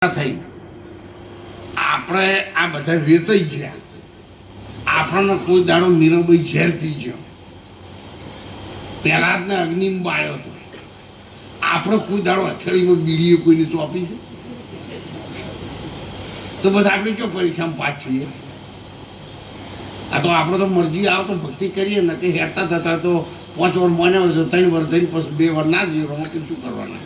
થઈ આપણે આ બધા વેચાઈ ગયા. આપણને કોઈ દાડો મીરાબાઈ ઝેર પી ગયો, પહેલા જ ને અગ્નિમાં બાળ્યો હતો. આપણે કોઈ દાડો અથડીમાં બીડીએ કોઈને ચોપી છે? તો બસ આપણે જો પરીક્ષામાં પાસ છીએ. આ તો આપણે તો મરજી આવો તો ભક્તિ કરીએ ને કે હેરતા થતા તો 5 વર્ષ માન્યા હોય તો 3 વર્ષ થઈને પછી 2 વર્ષ ના જઈએ તો શું કરવાના?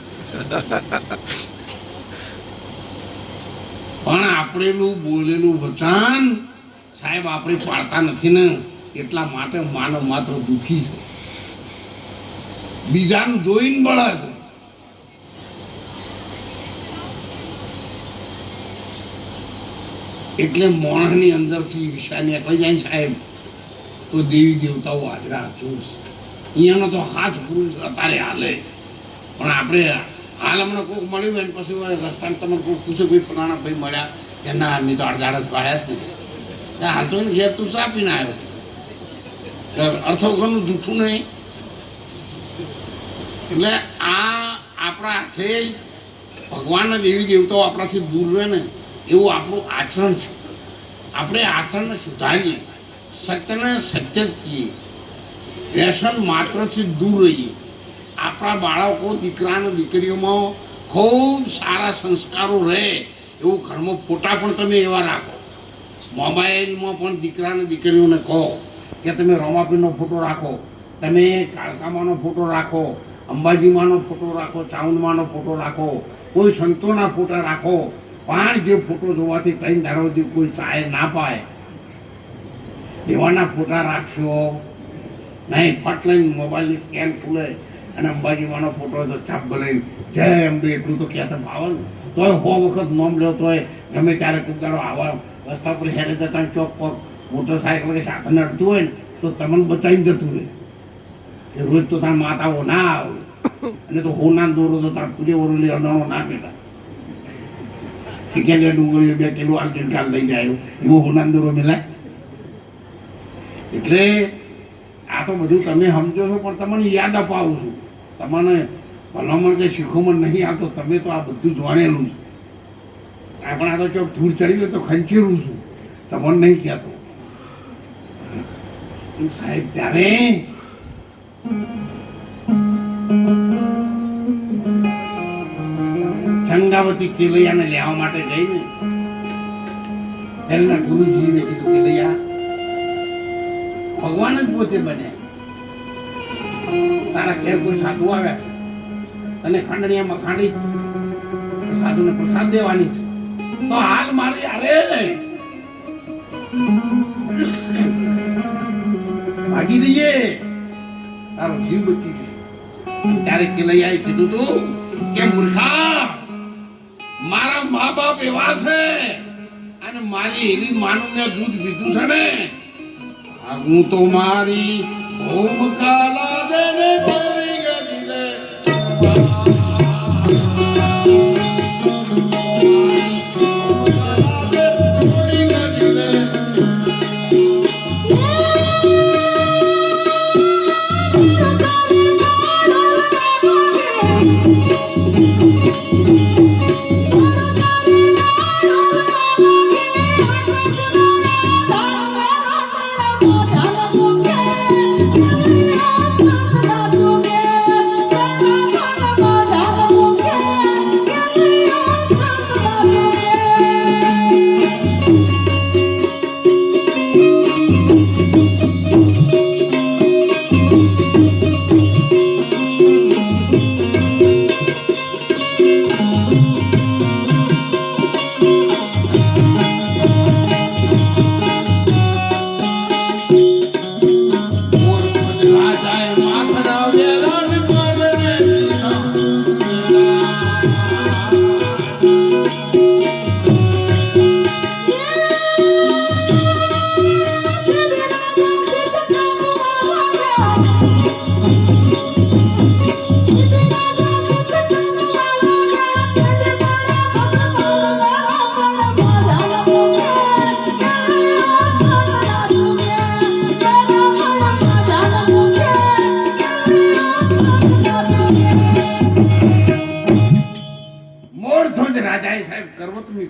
પણ આપણેલું બોલેલું વચન સાહેબ આપણે પાડતા નથી ને, એટલા માટે માનવ માત્ર દુઃખી છે, બીજાનું જોઈને બળે છે. એટલે મોણસની અંદરથી ઈર્ષા નીકળી જાય ને સાહેબ તો દેવી દેવતાઓ હાજરા જોશ. અહીંયાનો તો હાથ પુરુષ અત્યારે હાલે, પણ આપણે હાલ હમણાં કોઈક મળ્યું હોય ને પછી રસ્તામાં તમને કોઈક પૂછે કોઈ ફલાણા ભાઈ મળ્યા કે ના મેં તો અડધાડ જ પાડ્યા જ નથી. હાલ તો એને ઘેર તું ચા પીને આવ્યો, અર્થો ઘરનું જૂઠું નહીં. એટલે આ આપણા હાથે ભગવાનના દેવી દેવતાઓ આપણાથી દૂર રહે ને એવું આપણું આચરણ છે. આપણે આચરણને સુધારીએ, સત્યને સત્ય જ કહીએ, વ્યસન માત્રથી દૂર રહીએ. આપણા બાળકો દીકરા અને દીકરીઓમાં ખૂબ સારા સંસ્કારો રહે એવું ઘરમાં ફોટા પણ તમે એવા રાખો. મોબાઈલમાં પણ દીકરા અને દીકરીઓને કહો કે તમે રમાપીરનો ફોટો રાખો, તમે કાળકામાનો ફોટો રાખો, અંબાજીમાંનો ફોટો રાખો, ચાઉંડમાંનો ફોટો રાખો, કોઈ સંતોના ફોટા રાખો. પણ જે ફોટો જોવાથી 3 દાડાથી કોઈ ચાય ના પાય એવાના ફોટા રાખશો નહીં. ફટ લઈને મોબાઈલની સ્કેન ખુલે અને અંબાજીમાંનો ફોટો હોય તો છાપ ભલે જય અંબે એટલું તો કહેતા ભાવે ને, તોય 100 વખત નોમ લ્યો તોય ગમે ત્યારે કોઈ દાડો આવા રસ્તા પર હેડે જતા ચોક પર મોટરસાઇકલ કે સાધન અડતું હોય ને તો તમને બચાવીને જતું રહે કે રોજ તો તાર માતાઓ ના આવે, અને તો હોના દોરો તો તાર પૂરે ઓરોલી અડાણો ના પેલા કે ક્યાં ડુંગળીઓ 2 કિલો આલજીને કાલ લઈ જાય એવો હોના દોરો મિલાય. એટલે આ તો બધું તમે સમજો છો, પણ તમને યાદ અપાવું છું. તમને ભલામણ કે શીખોમણ નહીં આવતો, તમે તો આ બધું જાણેલું છે. આપણે આ તો ચોક ધૂળ ચડી ગયો તો ખંચેલું છું, તમને નહીં કહેતો સાહેબ. ત્યારે ચંગાવતી કેલૈયાને લેવા માટે ગઈ ને તેમના ગુરુજીને કીધું કેલૈયા ભગવાન જ પોતે બન્યા, તારા ઘેર કોઈ સાધુ આવ્યા છે, તને ખંડણીયામાં ખાંડી સાધુને પ્રસાદ દેવાની છે, તો હાલ મારી અરે ભાગી દઈએ, તારો જીવ બચી જશે. ત્યારે કેલૈયાએ કીધું તું કે મૂર્ખા, મારા મા બાપ એવા છે અને મારી એવી માનું મેં દૂધ પીધું છે ને, હું તો મારી ભૂમ કાલા દેને ભરી ગઈ લે. Thank you. પર્વતની